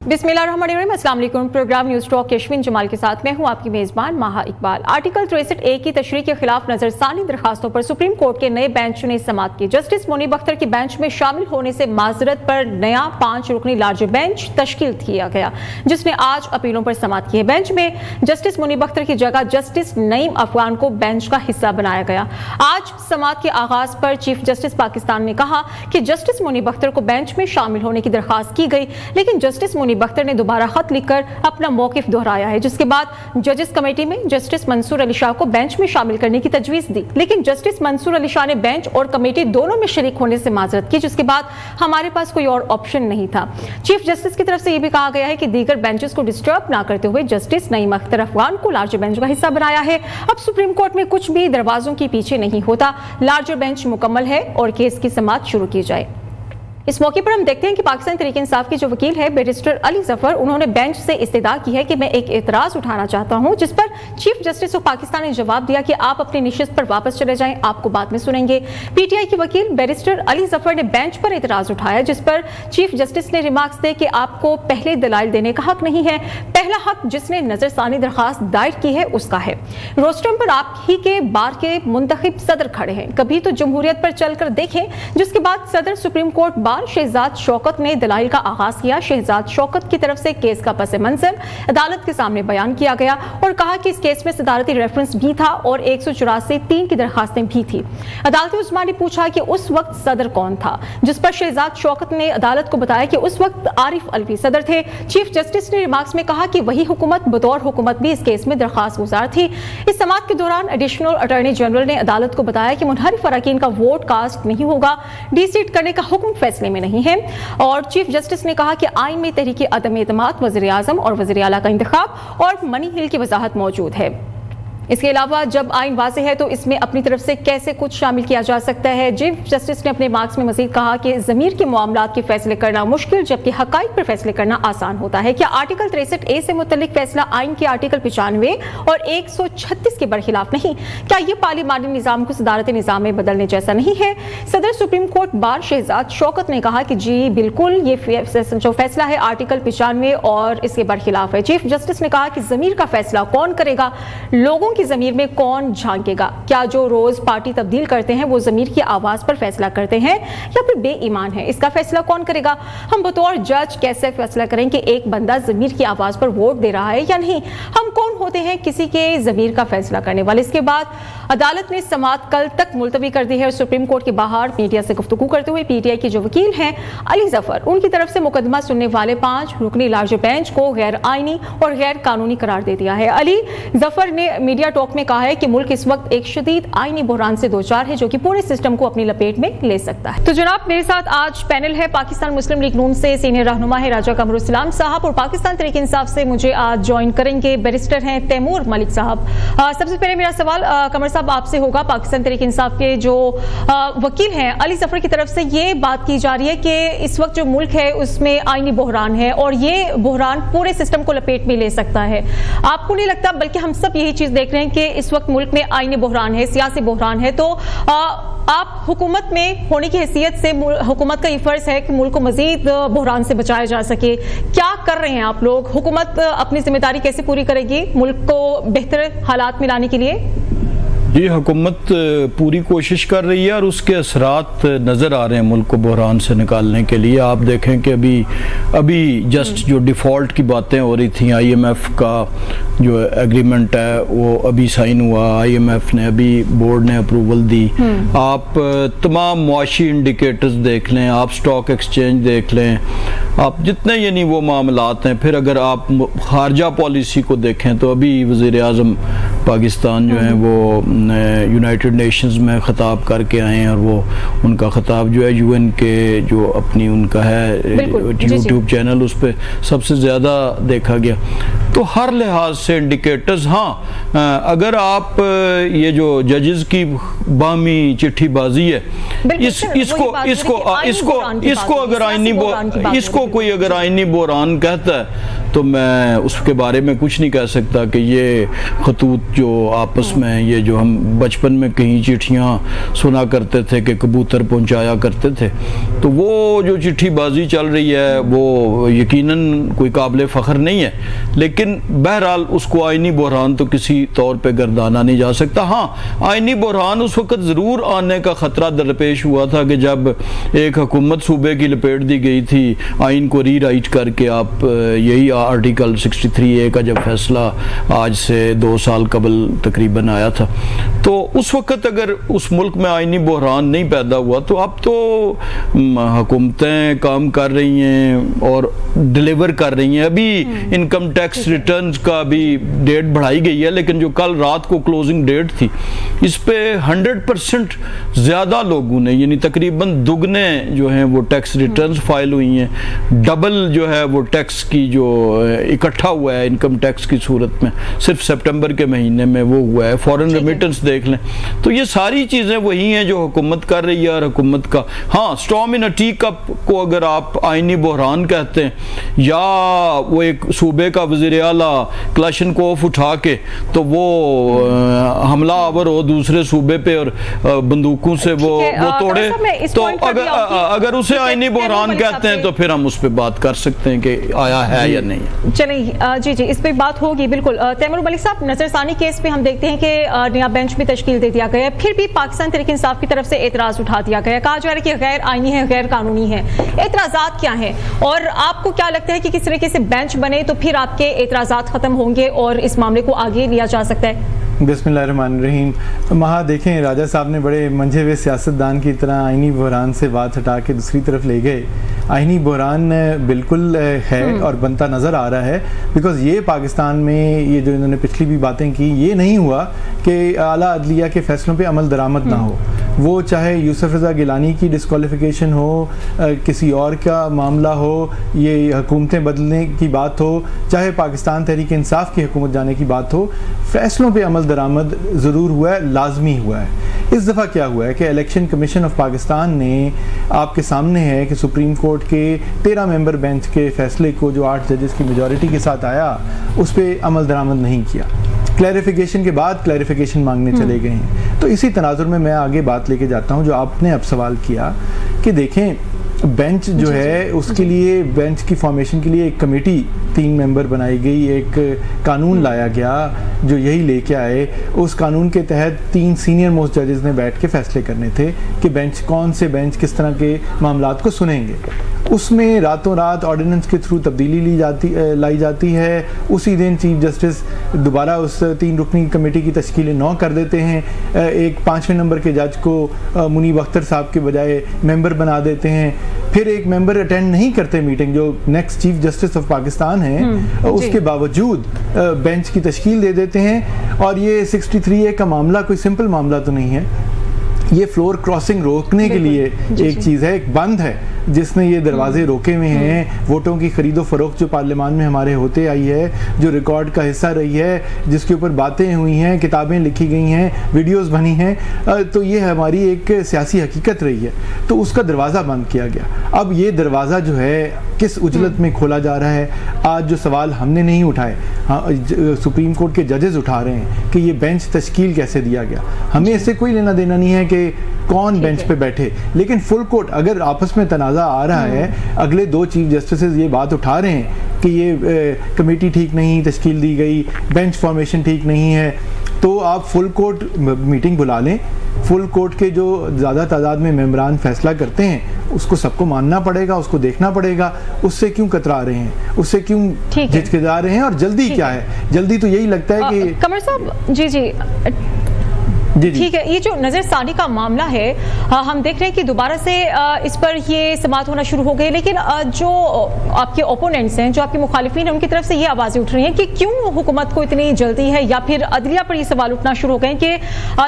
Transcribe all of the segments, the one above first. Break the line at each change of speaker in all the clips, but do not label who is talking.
बिस्मिल्लाहिर्रहमानिर्रहीम, अस्सलाम वालेकुम। Programme news talk Yashwin Jamal के साथ मैं हूं आपकी मेजबान माहा इकबाल। आर्टिकल 63A की तशरीह के खिलाफ नजरसानी दरखास्तों पर सुप्रीम कोर्ट के नए बेंच ने समाअत की। जस्टिस मुनीब अख्तर की बेंच में शामिल होने से माजरत पर नया 5 रुकनी लार्जर बेंच तश्कील किया गया, जिसने आज अपीलों पर समाअत की है। बेंच में जस्टिस मुनीब अख्तर की जगह जस्टिस नईम अफगान को बेंच का हिस्सा बनाया गया। आज समाअत के आगाज पर चीफ जस्टिस पाकिस्तान ने कहा कि जस्टिस मुनीब अख्तर को बेंच में शामिल होने की दरखास्त की गई, लेकिन जस्टिस मुनीब अख्तर ने दोबारा खत लिखकर अपना मौकिफ दोहराया है, जिसके बाद जजेस कमेटी में जस्टिस मंसूर अली शाह को बेंच में शामिल करने की तजवीज दी, लेकिन जस्टिस मंसूर अली शाह ने बेंच और कमेटी दोनों में शरीक होने से माजरत की, जिसके बाद हमारे पास कोई और ऑप्शन नहीं था। चीफ जस्टिस की तरफ से यह भी कहा गया है कि दीगर बेंचेस को डिस्टर्ब ना करते हुए जस्टिस नईम अख्तर अफगान को लार्जर बेंच का हिस्सा बनाया है। अब सुप्रीम कोर्ट में कुछ भी दरवाजों के पीछे नहीं होता, लार्जर बेंच मुकम्मल है और केस की समाअत शुरू की जाए। इस मौके पर हम देखते हैं कि पाकिस्तान तहरीक इंसाफ की जो वकील है बैरिस्टर अली जफर, उन्होंने बेंच से इस्तदा की है कि मैं एक एतराज उठाना चाहता हूं, जिस पर चीफ जस्टिस ऑफ पाकिस्तान ने जवाब दिया कि आप अपनी निशिस्त पर वापस चले जाएं, आपको बाद में सुनेंगे। पीटीआई की वकील बैरिस्टर अली जफर ने बेंच पर एतराज उठाया, जिस पर चीफ जस्टिस ने रिमार्क्स दिए कि आपको पहले दलाइल देने का हक नहीं है, पहला हक जिसने नजरसानी दरखास्त दायर की है उसका है। रोस्टम पर आप ही के बार के मुंतखब सदर खड़े हैं, कभी तो जमहूरियत पर चलकर देखें। जिसके बाद सदर सुप्रीम कोर्ट शहजाद शौकत ने दलाइल का आगाज किया। शहजाद शौकत की तरफ से केस का पस मंजर अदालत के सामने बयान किया गया और कहा कि इस केस में सदारती रेफरेंस भी था और 184(3) की दरखास्तें भी थी। अदालती उस्मा ने पूछा कि उस वक्त सदर कौन था, जिस पर शहजाद शौकत ने अदालत को बताया कि उस वक्त आरिफ अलवी सदर थे। चीफ जस्टिस ने रिमार्क्स में कहा कि वही हुकूमत बतौर हुकूमत भी इस केस में दरखास्त गुजार थी। इस समाअत के दौरान एडिशनल अटॉर्नी जनरल ने अदालत को बताया कि मुनहरिफ अरकान का वोट कास्ट नहीं होगा, डीसीट करने का हुक्म फैसले में नहीं है। और चीफ जस्टिस ने कहा कि आइन में तहरीक अदम एतमाद, वज़ीर आज़म और वज़ीर आला का इंतखाब और मनी हिल की वजाहत मौजूद है। इसके अलावा जब आइन वाज़े है तो इसमें अपनी तरफ से कैसे कुछ शामिल किया जा सकता है। चीफ जस्टिस ने अपने मार्क्स में मजीद कहा कि ज़मीर के मामलात के फैसले करना मुश्किल जबकि हक़ाइक़ पर फैसले करना आसान होता है। क्या आर्टिकल 63A से मुतल्लिक फैसला आइन के आर्टिकल 95 और 136 के बरखिलाफ नहीं? क्या ये पार्लिमानी निज़ाम को सदारती निज़ाम में बदलने जैसा नहीं है? सदर supreme court bar Shahzad Shaukat ने कहा कि जी बिल्कुल, ये जो फैसला है आर्टिकल 95 और इसके बरखिलाफ है। चीफ जस्टिस ने कहा कि ज़मीर का फैसला कौन करेगा, लोगों की ज़मीर में कौन झांकेगा? क्या जो रोज पार्टी तब्दील करते हैं वो ज़मीर की आवाज़ पर फैसला करते हैं या फिर बेईमान है? इसका फैसला कौन करेगा? हम बतौर जज कैसे फैसला करें कि एक बंदा ज़मीर की आवाज़ पर वोट दे रहा है या नहीं? हम कौन होते हैं किसी के ज़मीर का फैसला करने वाले? इसके बाद अदालत ने समाअत कल तक मुलतवी कर दी है और सुप्रीम कोर्ट के बाहर मीडिया से गुफ्तगू करते हुए पीटीआई के जो वकील हैं अली जफर, उनकी तरफ से मुकदमा सुनने वाले 5 रुकनी लार्जर बेंच को गैर आइनी और गैर कानूनी करार दे दिया है। अली जफर ने मीडिया टॉक में कहा है कि मुल्क इस वक्त एक शदीद आईनी बहरान से दो चार है जो कि पूरे सिस्टम को अपनी लपेट में ले सकता है। तो जनाब, मेरे साथ आज पैनल है पाकिस्तान मुस्लिम लीग नून से सीनियर रहनुमा है राजा कमरुस्सलाम साहब, और पाकिस्तान तहरीक इंसाफ से मुझे आज ज्वाइन करेंगे बैरिस्टर हैं तैमूर मलिक साहब। सबसे पहले मेरा सवाल कमर साहब आपसे होगा। पाकिस्तान तहरीक इंसाफ के जो वकील हैं अली जफर की तरफ से ये बात की जा रही है कि इस वक्त जो मुल्क है उसमें आईनी बहरान है और ये बहरान पूरे सिस्टम को लपेट में ले सकता है। आपको नहीं लगता, बल्कि हम सब यही चीज देख रहे हैं कि इस वक्त मुल्क में आईनी बहरान है, सियासी बहरान है, तो आप हुकूमत में होने की हैसियत से हुकूमत का ये फर्ज है कि मुल्क को मजीद बहरान से बचाया जा सके। क्या कर रहे हैं आप लोग? हुकूमत अपनी जिम्मेदारी कैसे पूरी करेगी मुल्क को बेहतर हालात में लाने के लिए?
जी, हुकूमत पूरी कोशिश कर रही है और उसके असरात नज़र आ रहे हैं मुल्क को बहरान से निकालने के लिए। आप देखें कि अभी जस्ट जो डिफ़ॉल्ट की बातें हो रही थी, IMF का जो एग्रीमेंट है वो अभी साइन हुआ, IMF ने अभी बोर्ड ने अप्रूवल दी। आप तमाम मुआशी इंडिकेटर्स देख लें, आप स्टॉक एक्सचेंज देख लें, आप जितने यानी वो मामलात हैं। फिर अगर आप खारजा पॉलिसी को देखें तो अभी वज़ीर आज़म पाकिस्तान जो हैं वो यूनाइटेड नेशंस में ख़ताब करके आए हैं और वो उनका ख़ताब जो है UN के जो अपनी उनका है यूट्यूब चैनल, उस पर सबसे ज़्यादा देखा गया। तो हर लिहाज से इंडिकेटर्स, हाँ, अगर आप ये जो जजेस की बामी चिट्ठीबाजी है, इसको अगर आईनी, इसको कोई अगर आईनी बहरान कहता है तो मैं उसके बारे में कुछ नहीं कह सकता कि ये खतूत जो आपस में ये जो हम बचपन में कहीं चिट्ठियाँ सुना करते थे कि कबूतर पहुँचाया करते थे, तो वो जो चिट्ठीबाजी चल रही है वो यकीनन कोई काबिल फ़ख्र नहीं है, लेकिन बहरहाल उसको आइनी बहरान तो किसी तौर पे गर्दाना नहीं जा सकता। हाँ, आइनी बहरान उस वक्त ज़रूर आने का ख़तरा दरपेश हुआ था कि जब एक हुकूमत सूबे की लपेट दी गई थी आइन को रीराइट करके, आप यही आर्टिकल 63A का जब फैसला आज से 2 साल कबल तकरीबन आया था, तो उस वक्त अगर उस मुल्क में आइनी बहरान नहीं पैदा हुआ तो अब तो हुकूमतें काम कर रही हैं और डिलीवर कर रही हैं। अभी इनकम टैक्स रिटर्न्स का भी डेट बढ़ाई गई है, लेकिन जो कल रात को क्लोजिंग डेट थी इस पे 100% ज़्यादा लोगों ने, यानी तकरीबन दुगने जो हैं वो टैक्स रिटर्न्स फाइल हुई हैं, डबल जो है वो टैक्स की जो इकट्ठा हुआ है इनकम टैक्स की सूरत में सिर्फ सितंबर के महीने में वो हुआ है। फॉरेन रेमिटेंस देख लें, तो ये सारी चीज़ें वही हैं जो हुकूमत कर रही है। और हुकूमत का हाँ, स्टॉर्म इन अ टी कप को अगर आप आइनी बहरान कहते हैं, या वो एक सूबे का वज़ीर आला क्लाशनकोफ उठा के तो वो हमला आवर हो दूसरे सूबे पे और बंदूकों से वो तोड़े, तो अगर उसे आइनी बहरान कहते हैं तो फिर हम उस पर बात कर सकते हैं कि आया है या नहीं।
चलिए जी जी, इस पर बात होगी बिल्कुल। तैमूर मलिक साहब, नजरसानी केस पे हम देखते हैं कि नया बेंच भी तश्कील दे दिया गया है, फिर भी पाकिस्तान तहरीक इंसाफ की तरफ से एतराज उठा दिया गया, कहा जा रहा है कि गैर आईनी है, गैर कानूनी है। एतराजात क्या हैं और आपको क्या लगता है कि किस तरीके से बेंच बने तो फिर आपके एतराजात खत्म होंगे और इस मामले को आगे लिया जा सकता है?
बिस्मिल्लाहिर्रहमानिर्रहीम। महा देखें, राजा साहब ने बड़े मंझे हुए सियासतदान की तरह आइनी बहरान से बात हटा के दूसरी तरफ ले गए। आइनी बहरान बिल्कुल है और बनता नज़र आ रहा है, बिकॉज़ ये पाकिस्तान में ये जो इन्होंने पिछली भी बातें की, ये नहीं हुआ कि आला अदलिया के फैसलों पे अमल दरामद ना हो। वो चाहे यूसुफ रज़ा गिलानी की डिस्क्वालिफिकेशन हो, किसी और का मामला हो, ये हुकूमतें बदलने की बात हो, चाहे पाकिस्तान तहरीक इंसाफ की हुकूमत जाने की बात हो, फैसलों पे अमल दरामद ज़रूर हुआ है, लाजमी हुआ है। इस दफ़ा क्या हुआ है कि इलेक्शन कमीशन ऑफ पाकिस्तान ने, आपके सामने है कि सुप्रीम कोर्ट के 13 मेंबर बेंच के फैसले को जो 8 जजेस की मेजॉरिटी के साथ आया उस पर अमल दरामद नहीं किया। क्लैरिफिकेशन के बाद क्लैरिफिकेशन मांगने चले गए हैं। तो इसी तनाजुर में मैं आगे बात लेके जाता हूँ जो आपने अब सवाल किया कि देखें, बेंच जो है उसके लिए, बेंच की फॉर्मेशन के लिए एक कमेटी 3 मेंबर बनाई गई, एक कानून लाया गया जो यही लेके आए। उस कानून के तहत 3 सीनियर मोस्ट जजेस ने बैठ के फैसले करने थे कि बेंच, कौन से बेंच किस तरह के मामलात को सुनेंगे। उसमें रातों रात ऑर्डिनेंस के थ्रू तब्दीली लाई जाती है। उसी दिन चीफ जस्टिस दोबारा उस 3 रुकनी कमेटी की तश्कील 9 कर देते हैं। एक 5वें नंबर के जज को मुनीब अख्तर साहब के बजाय मेंबर बना देते हैं। फिर एक मेंबर अटेंड नहीं करते मीटिंग, जो next chief justice of Pakistan हैं, उसके बावजूद बेंच की तश्कील दे देते हैं। और ये 63A का मामला कोई सिंपल मामला तो नहीं है, ये फ्लोर क्रॉसिंग रोकने के लिए एक चीज़ है, एक बंद है जिसने ये दरवाजे रोके हुए हैं। वोटों की खरीदो फरोख्त जो पार्लियामान में हमारे होते आई है, जो रिकॉर्ड का हिस्सा रही है, जिसके ऊपर बातें हुई हैं, किताबें लिखी गई हैं, वीडियोस बनी हैं, तो ये हमारी एक सियासी हकीकत रही है। तो उसका दरवाज़ा बंद किया गया। अब ये दरवाज़ा जो है किस उजलत में खोला जा रहा है? आज जो सवाल हमने नहीं उठाए, हाँ, सुप्रीम कोर्ट के जजेस उठा रहे हैं कि ये बेंच तश्कील कैसे दिया गया। हमें इससे कोई लेना देना नहीं है कि कौन बेंच पे बैठे, लेकिन फुल कोर्ट अगर आपस में तनाज़ा आ रहा है, अगले 2 चीफ जस्टिस ये बात उठा रहे हैं कि ये कमेटी ठीक नहीं तश्कील दी गई, बेंच फॉर्मेशन ठीक नहीं है, तो आप फुल कोर्ट मीटिंग बुला लें। फुल कोर्ट के जो ज़्यादा तादाद में मेंबरान फैसला करते हैं उसको सबको मानना पड़ेगा, उसको देखना पड़ेगा। उससे क्यों कतरा रहे हैं, उससे क्यों झिझकिजा रहे हैं, और जल्दी क्या है? जल्दी तो यही लगता है कि
कमर साहब जी ठीक है, ये जो नज़रसानी का मामला है, हम देख रहे हैं कि दोबारा से इस पर ये समाअत होना शुरू हो गई, लेकिन जो आपके ओपोनेंट्स हैं, जो आपके मुखालिफिन हैं, उनकी तरफ से ये आवाज़ें उठ रही हैं कि क्यों हुकूमत को इतनी जल्दी है, या फिर अदलिया पर ये सवाल उठना शुरू हो गए कि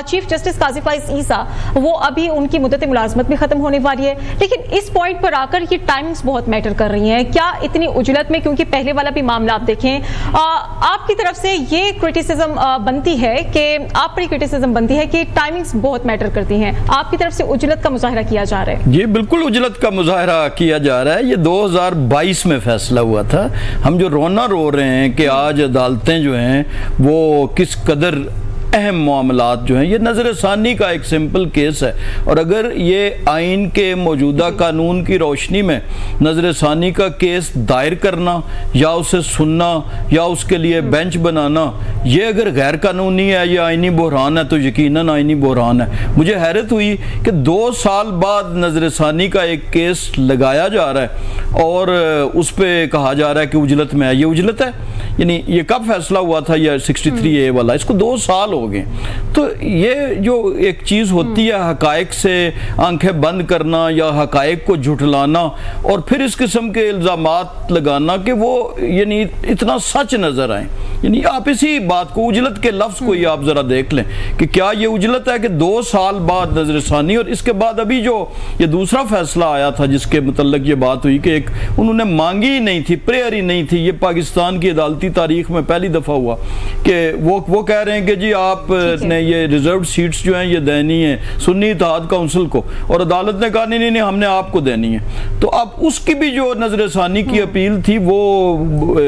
चीफ जस्टिस काजी फाइज ईसा, वो अभी उनकी मुद्दत मुलाजमत भी ख़त्म होने वाली है, लेकिन इस पॉइंट पर आकर ये टाइमिंग्स बहुत मैटर कर रही हैं। क्या इतनी उजलत में, क्योंकि पहले वाला भी मामला आप देखें, आपकी तरफ से ये क्रिटिसिज्म बनती है कि आप पर क्रिटिसिज्म बनती करती है कि टाइमिंग्स बहुत मैटर करती हैं। आपकी तरफ से उजलत का मुजाहरा किया जा रहा है।
ये बिल्कुल उजलत का मुजाहरा किया जा रहा है। ये 2022 में फैसला हुआ था। हम जो रोना रो रहे हैं कि आज अदालतें जो हैं वो किस कदर अहम मामलात जो हैं, ये नज़र सानी का एक सिंपल केस है। और अगर ये आइन के मौजूदा कानून की रोशनी में नज़र सानी का केस दायर करना या उसे सुनना या उसके लिए बेंच बनाना, ये अगर गैर कानूनी है, ये आइनी बहरान है, तो यकीनन आइनी बहरान है। मुझे हैरत हुई कि 2 साल बाद नज़र सानी का एक केस लगाया जा रहा है और उस पर कहा जा रहा है कि उजलत में है। ये उजलत है? यानी ये कब फैसला हुआ था? यह 63A वाला, इसको 2 साल हो गए। तो ये जो एक चीज़ होती है हकायक से आंखें बंद करना या हकायक को झुठलाना और फिर इस किस्म के इल्ज़ामात लगाना कि वो यानी इतना सच नज़र आए। यानी आप इसी बात को, उजलत के लफ्ज़ को ही आप ज़रा देख लें कि क्या ये उजलत है कि 2 साल बाद नज़रसानी। और इसके बाद अभी जो ये दूसरा फैसला आया था जिसके मुतल्लिक़ ये बात हुई कि एक उन्होंने मांगी ही नहीं थी, प्रेयर ही नहीं थी। ये पाकिस्तान की अदालती तारीख में पहली दफ़ा हुआ कि वो कह रहे हैं कि जी आप ने ये रिजर्व सीट्स जो हैं ये देनी है सुन्नी इत्तेहाद काउंसिल को, और अदालत ने कहा नहीं हमने आपको देनी है। तो अब उसकी भी जो नज़रसानी की अपील थी वो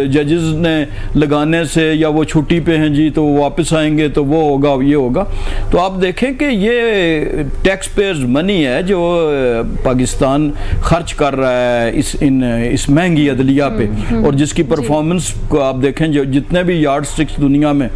जजेस ने लगाने से, या वो छुट्टी पे हैं जी तो वापस आएंगे तो वो होगा ये होगा। तो आप देखें कि ये टैक्स पेयर्स मनी है जो पाकिस्तान खर्च कर रहा है इस महंगी अदलिया पे, और जिसकी परफॉर्मेंस को आप देखें, जो जितने भी यार्ड स्टिक्स दुनिया में,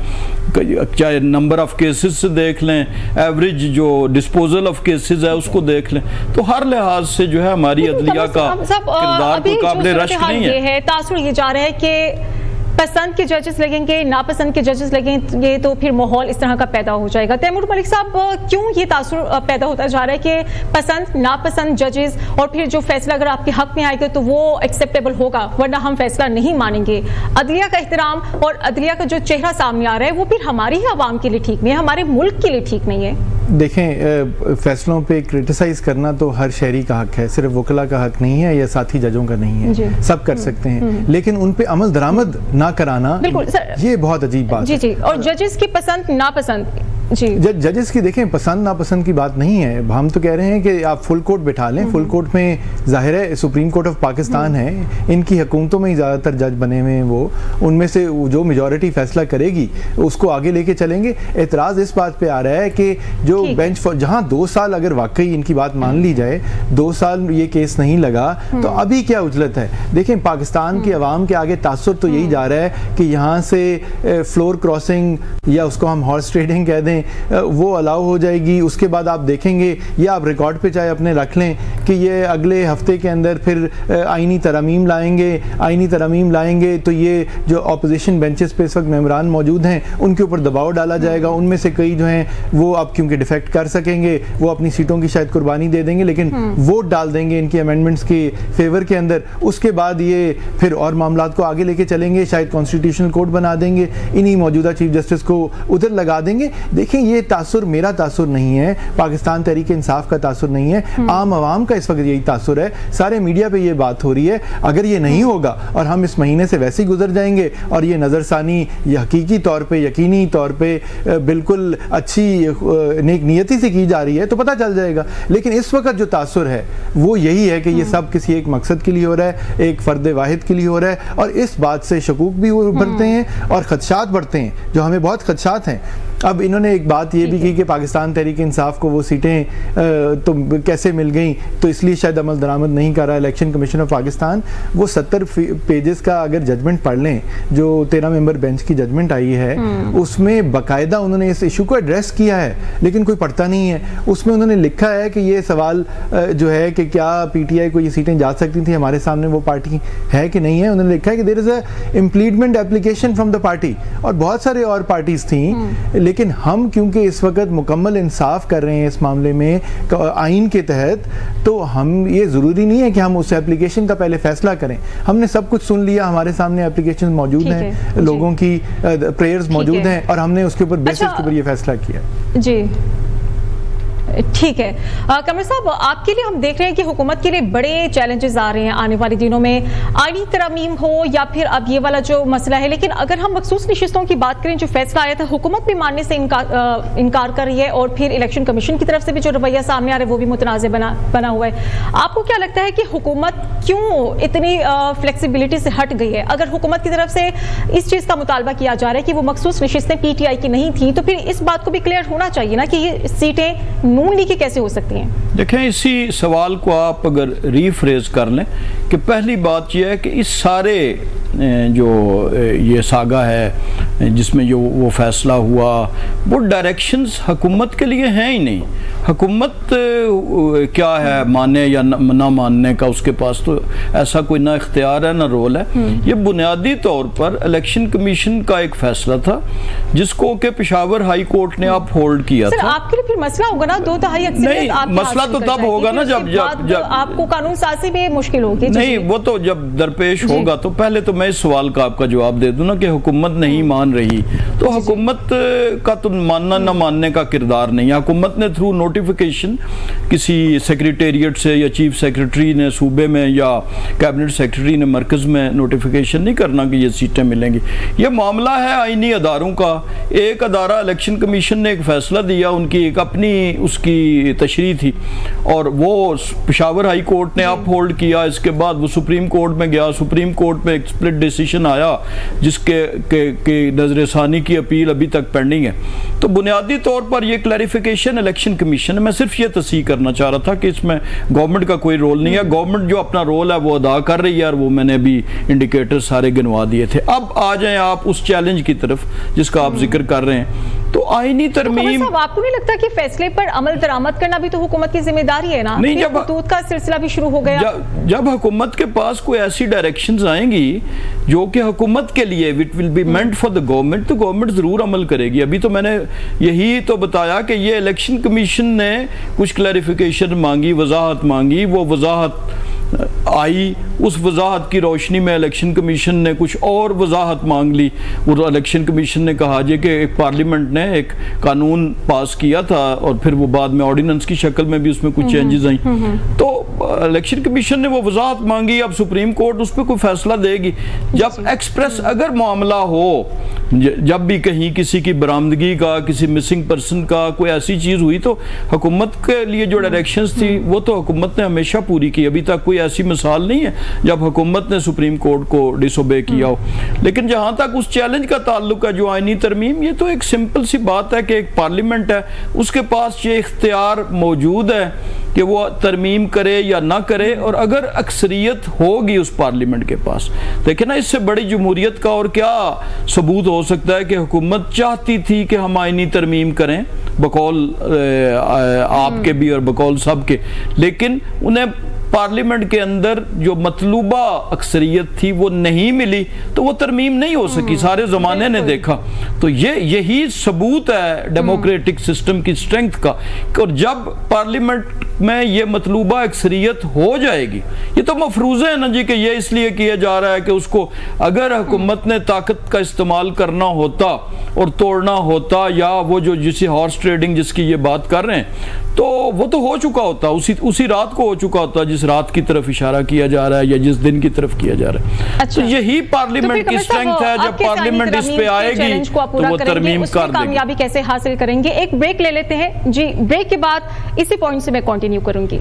चाहे नंबर ऑफ केसेस से देख लें, एवरेज जो डिस्पोजल ऑफ केसेस है उसको देख लें, तो हर लिहाज से जो है हमारी अदलिया का किरदार कोई काबिल रश्क नहीं है।
तासुर ये जा रहा है कि पसंद के जजेस लगेंगे, नापसंद के जजेस लगेंगे, तो फिर माहौल इस तरह का पैदा हो जाएगा। तैमूर मलिक साहब, क्यों ये तासुर पैदा होता जा रहा है कि पसंद नापसंद जजेस, और फिर जो फैसला अगर आपके हक में आएगा तो वो एक्सेप्टेबल होगा, वरना हम फैसला नहीं मानेंगे। अदलिया का एहतराम और अदलिया का जो चेहरा सामने आ रहा है वो फिर हमारी ही आवाम के लिए ठीक नहीं है, हमारे मुल्क के लिए ठीक नहीं है।
देखें, फैसलों पे क्रिटिसाइज करना तो हर शहरी का हक है, सिर्फ वकला का हक नहीं है या साथी जजों का नहीं है, सब कर सकते हैं। लेकिन उन पे अमल दरामद ना कराना, ये बहुत अजीब बात है।
जी। और जजेस की पसंद नापसंद,
जजेस की देखें पसंद नापसंद की बात नहीं है। हम तो कह रहे हैं कि आप फुल कोर्ट बिठा लें। फुल कोर्ट में जाहिर है सुप्रीम कोर्ट ऑफ पाकिस्तान है, इनकी हुकूमतों में ही ज़्यादातर जज बने हुए हैं, वो उनमें से जो मेजॉरिटी फैसला करेगी उसको आगे लेके चलेंगे। एतराज़ इस बात पे आ रहा है कि जो बेंच जहाँ 2 साल अगर वाकई इनकी बात मान ली जाए, 2 साल ये केस नहीं लगा तो अभी क्या उजलत है। देखें, पाकिस्तान की आवाम के आगे तासुर तो यही जा रहा है कि यहाँ से फ्लोर क्रॉसिंग या उसको हम हॉर्स ट्रेडिंग कह दें वो अलाउ हो जाएगी। उसके बाद आप देखेंगे, ये आप रिकॉर्ड पे चाहे अपने रख लें कि ये अगले हफ्ते के अंदर फिर आइनी तरमीम लाएंगे तो ये जो अपोजिशन बेंचेस पे इस वक्त मेंबरान मौजूद हैं उनके ऊपर दबाव डाला जाएगा। उनमें से कई जो हैं वो अब क्योंकि डिफेक्ट कर सकेंगे, वो अपनी सीटों की शायद कुर्बानी दे देंगे, लेकिन वोट डाल देंगे इनकी अमेंडमेंट्स के फेवर के अंदर। उसके बाद ये फिर और मामलात को आगे लेके चलेंगे, शायद कॉन्स्टिट्यूशनल कोर्ट बना देंगे, इन्हीं मौजूदा चीफ जस्टिस को उधर लगा देंगे। देखें, ये तासुर मेरा तासुर नहीं है, पाकिस्तान तहरीक इंसाफ का तासुर नहीं है, आम आवाम का इस वक्त यही तासुर है। सारे मीडिया पे ये बात हो रही है। अगर ये नहीं होगा और हम इस महीने से वैसे ही गुजर जाएंगे और ये नज़रसानी ये हकीकी तौर पे, यकीनी तौर पे बिल्कुल अच्छी नेक नियति से की जा रही है तो पता चल जाएगा। लेकिन इस वक्त जो तासुर है वो यही है कि ये सब किसी एक मकसद के लिए हो रहा है, एक फ़र्द वाहिद के लिए हो रहा है, और इस बात से शकूक भी बढ़ते हैं और खदशात बढ़ते हैं, जो हमें बहुत खदशात हैं। अब इन्होंने एक बात ये भी की कि पाकिस्तान तहरीक इंसाफ को वो सीटें तो कैसे मिल गई, तो इसलिए शायद अमल दरामद नहीं कर रहा इलेक्शन कमीशन ऑफ पाकिस्तान। वो 70 पेजेस का अगर जजमेंट पढ़ लें, जो 13 मेंबर बेंच की जजमेंट आई है, उसमें बाकायदा उन्होंने इस इशू को एड्रेस किया है, लेकिन कोई पढ़ता नहीं है। उसमें उन्होंने लिखा है कि ये सवाल जो है कि क्या PTI को ये सीटें जा सकती थी, हमारे सामने वो पार्टी है कि नहीं है। उन्होंने लिखा है कि there is a impleadment application from the party, और बहुत सारे और पार्टीज थी, लेकिन हम क्योंकि इस वक्त मुकम्मल इंसाफ कर रहे हैं इस मामले में आइन के तहत, तो हम ये ज़रूरी नहीं है कि हम उस एप्लीकेशन का पहले फैसला करें। हमने सब कुछ सुन लिया, हमारे सामने एप्लीकेशन मौजूद हैं, लोगों की प्रेयर्स मौजूद हैं, और हमने उसके ऊपर बेसिस के ऊपर ये फैसला किया।
जी ठीक है कमर साहब, आपके लिए हम देख रहे हैं कि हुकूमत के लिए बड़े चैलेंजेस आ रहे हैं आने वाले दिनों में, आईनी तरमीम हो या फिर अब ये वाला जो मसला है। लेकिन अगर हम मखसूस नशिस्तों की बात करें, जो फैसला आया था हुकूमत भी मानने से इनकार कर रही है और फिर इलेक्शन कमीशन की तरफ से भी जो रवैया सामने आ रहा है वो भी मुतनाज़ बना हुआ है। आपको क्या लगता है कि हुकूमत क्यों इतनी फ्लेक्सिबिलिटी से हट गई है? अगर हुकूमत की तरफ से इस चीज़ का मुतालबा किया जा रहा है कि वो मखसूस नशिस्तें PTI की नहीं थी, तो फिर इस बात को भी क्लियर होना चाहिए ना कि ये सीटें नून लीग की कैसे हो सकती हैं?
देखें, इसी सवाल को आप अगर रीफ्रेज कर लें कि पहली बात यह है कि इस सारे जो ये सागा है जिसमें जो वो फैसला हुआ, वो डायरेक्शंस हुकूमत के लिए हैं ही नहीं। हुकूमत क्या है, माने या ना मानने का उसके पास तो ऐसा कोई ना इख्तियार है ना रोल है। ये बुनियादी तौर पर इलेक्शन कमीशन का एक फैसला था जिसको कि पेशावर हाई कोर्ट ने आप होल्ड किया था।
आपके लिए फिर मसला होगा ना 2/3 अक्सरियत?
नहीं, मसला तो तब होगा ना जब
आपको कानून साजी में मुश्किल होगी।
नहीं, वो तो जब दरपेश होगा। तो पहले तो मैं इस सवाल का आपका जवाब दे दूं ना कि हुकूमत नहीं मान रही, तो हुकूमत का तो मानना ना मानने का किरदार नहीं है। हुकूमत ने थ्रू नोटिफिकेशन किसी सेक्रेटेरिएट से या चीफ सेक्रेटरी ने सूबे में या कैबिनेट सेक्रेटरी ने मरकज में नोटिफिकेशन नहीं करना कि ये सीटें मिलेंगी। ये मामला है आईनी अदारों का। एक अदारा इलेक्शन कमीशन ने एक फैसला दिया, उनकी एक अपनी उसकी तशरीह थी और वो पेशावर हाई कोर्ट ने अप होल्ड किया। इसके बाद वो सुप्रीम कोर्ट में गया, सुप्रीम कोर्ट में एक स्प्लिट डिसीजन आया जिसके नजरसानी की अपील अभी तक पेंडिंग है। तो बुनियादी तौर पर यह क्लैरिफिकेशन इलेक्शन कमीशन, मैं सिर्फ ये तस्दीक करना चाह रहा था कि इसमें गवर्नमेंट का कोई रोल नहीं है। गवर्नमेंट जो अपना रोल है वो अदा कर रही है और वो मैंने अभी इंडिकेटर सारे गिनवा दिए थे। अब आ जाएं आप उस चैलेंज की तरफ जिसका आप जिक्र कर रहे हैं। तो आईनी तरमीम,
तो आपको नहीं लगता कि फैसले पर अमल दरामद करना भी तो हुकूमत की जिम्मेदारी है ना?
नहीं, जब
हुदूद का सिलसिला भी शुरू हो गया,
जब हुकूमत के पास कोई ऐसी डायरेक्शंस आएंगी जो कि हुकूमत के लिए it will be meant for the government, तो गवर्नमेंट जरूर अमल करेगी। अभी तो मैंने यही तो बताया कि ये इलेक्शन कमीशन ने कुछ क्लैरिफिकेशन मांगी, वजाहत मांगी, वो वजाहत आई। उस वजाहत की रोशनी में इलेक्शन कमीशन ने कुछ और वजाहत मांग ली। वो इलेक्शन कमीशन ने कहा जी कि एक पार्लियामेंट ने एक कानून पास किया था और फिर वो बाद में ऑर्डिनेंस की शक्ल में भी उसमें कुछ चेंजेस आई। तो इलेक्शन कमीशन ने वो वजाहत मांगी, अब सुप्रीम कोर्ट उस पर कोई फैसला देगी। जब एक्सप्रेस अगर मामला हो, जब भी कहीं किसी की बरामदगी का, किसी मिसिंग पर्सन का कोई ऐसी चीज़ हुई, तो हुकूमत के लिए जो डायरेक्शंस थी वो तो हुकूमत ने हमेशा पूरी की। अभी तक कोई ऐसी मिसाल नहीं है जब हुकूमत ने सुप्रीम कोर्ट को डिसोबे किया हो। लेकिन जहां तक उस चैलेंज का ताल्लुक है जो आईनी तरमीम, ये तो एक सिंपल सी बात है कि एक पार्लियामेंट है, उसके पास ये इख्तियार मौजूद है कि वो तरमीम करे या ना करे। और अगर अक्सरियत होगी उस पार्लियामेंट के पास, देखिए ना, इससे बड़ी जमहूरियत का और क्या सबूत हो सकता है कि हुकूमत चाहती थी कि हम आईनी तरमीम करें, बकौल आपके भी और बकौल सब के, लेकिन उन्हें पार्लियामेंट के अंदर जो मतलूबा अक्सरियत थी वो नहीं मिली, तो वो तरमीम नहीं हो सकी। सारे ज़माने ने देखा। तो यही सबूत है डेमोक्रेटिक सिस्टम की स्ट्रेंथ का। और जब पार्लियामेंट में ये मतलूबा अक्सरियत हो जाएगी, ये तो मफरूज़ा है ना जी कि ये इसलिए किया जा रहा है कि उसको अगर हुकूमत ने ताकत का इस्तेमाल करना होता और तोड़ना होता, या वो जो जिसे हॉर्स ट्रेडिंग जिसकी ये बात कर रहे हैं, तो वो तो हो चुका होता, उसी रात को हो चुका होता जिस रात की तरफ इशारा किया जा रहा है या जिस दिन की तरफ किया जा रहा है। अच्छा, तो यही पार्लियामेंट की स्ट्रेंथ है। जब पार्लियामेंट इस पे आएगी तो वो तरमीम कर देगी।
कामयाबी कैसे हासिल करेंगे? एक ब्रेक ले लेते हैं जी। ब्रेक के बाद इसी पॉइंट से मैं कंटिन्यू करूंगी।